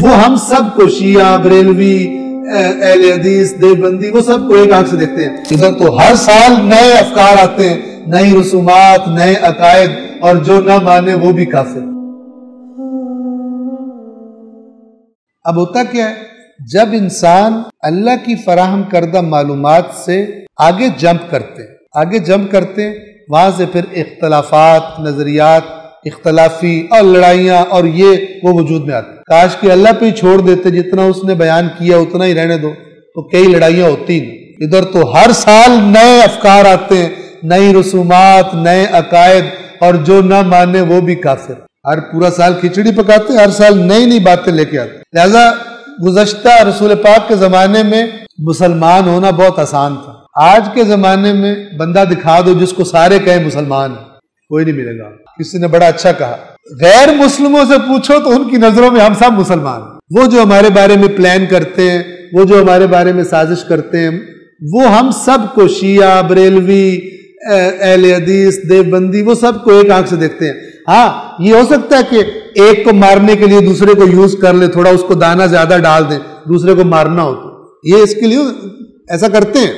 وہ ہم سب کو شیعہ، بریلوی، اہل حدیث، دیوبندی، وہ سب کو ایک آنکھ سے دیکھتے ہیں۔ ادھر تو ہر سال نئے افکار آتے ہیں، نئی رسومات، نئے عقائد، اور جو نہ مانے وہ بھی کافر۔ اب ہوتا کیا ہے، جب انسان اللہ کی فراہم کردہ معلومات سے آگے جمپ کرتے ہیں، وہاں سے پھر اختلافات، نظریات اختلافی اور لڑائیاں اور وہ وجود میں آتے ہیں۔ کاش کہ اللہ پہ ہی چھوڑ دیتے، جتنا اس نے بیان کیا اتنا ہی رہنے دو، تو کئی لڑائیاں ہوتی نہیں۔ ادھر تو ہر سال نئے افکار آتے ہیں، نئی رسومات، نئے عقائد، اور جو نہ مانے وہ بھی کافر۔ ہر پورا سال کھچڑی پکاتے، ہر سال نئی باتیں لے کے آتے۔ لہذا گزشتہ رسول پاک کے زمانے میں مسلمان ہونا بہت آسان تھا۔ آج کے زمانے میں بندہ دکھا دو جس کو سارے کہیں مسلمان ہیں، کوئی نہیں ملے گا۔ کسی نے بڑا اچھا کہا، غیر مسلموں سے پوچھو تو ان کی نظروں میں ہم سب مسلمان ہیں۔ وہ جو ہمارے بارے میں پلان کرتے ہیں، وہ جو ہمارے بارے میں سازش کرتے ہیں، وہ ہم سب کو شیعہ، بریلوی، اہل حدیث، دیوبندی، وہ سب کو ایک آنکھ سے دیکھتے ہیں۔ ہاں، یہ ہو سکتا ہے کہ ایک کو مارنے کے لیے دوسرے کو یوز کر لے، تھوڑا اس کو دانہ زیادہ ڈال دیں، دوسرے کو مارنا ہو تو یہ اس کے لیے ایسا کرتے ہیں،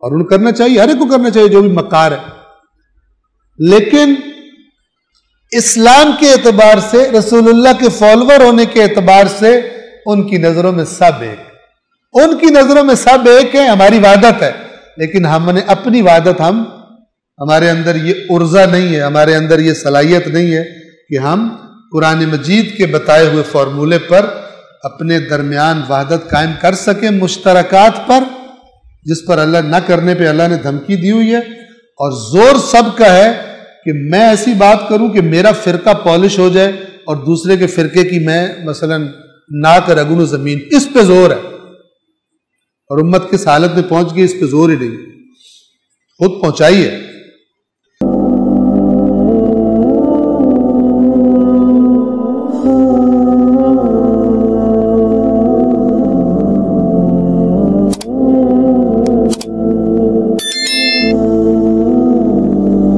اور ان کرنا چاہیے، ہر ایک کو کرنا چاہیے جو بھی مکار ہے۔ لیکن اسلام کے اعتبار سے، رسول اللہ کے فالوور ہونے کے اعتبار سے، ان کی نظروں میں سب ایک ہے۔ ہماری وحدت ہے، لیکن ہم نے اپنی وحدت، ہمارے اندر یہ عرضہ نہیں ہے، ہمارے اندر یہ صلاحیت نہیں ہے کہ ہم قرآن مجید کے بتائے ہوئے فارمولے پر اپنے درمیان وحدت قائم کر سکیں، مشترکات پر، جس پر اللہ نہ کرنے پہ اللہ نے دھمکی دی ہوئی ہے، اور زور سب کا ہے کہ میں ایسی بات کروں کہ میرا فرقہ پالش ہو جائے اور دوسرے کے فرقے کی میں مثلا ناک رگن زمین، اس پہ زور ہے۔ اور امت کس حالت میں پہنچ گئی، اس پہ زور ہی نہیں، خود پہنچائی ہے۔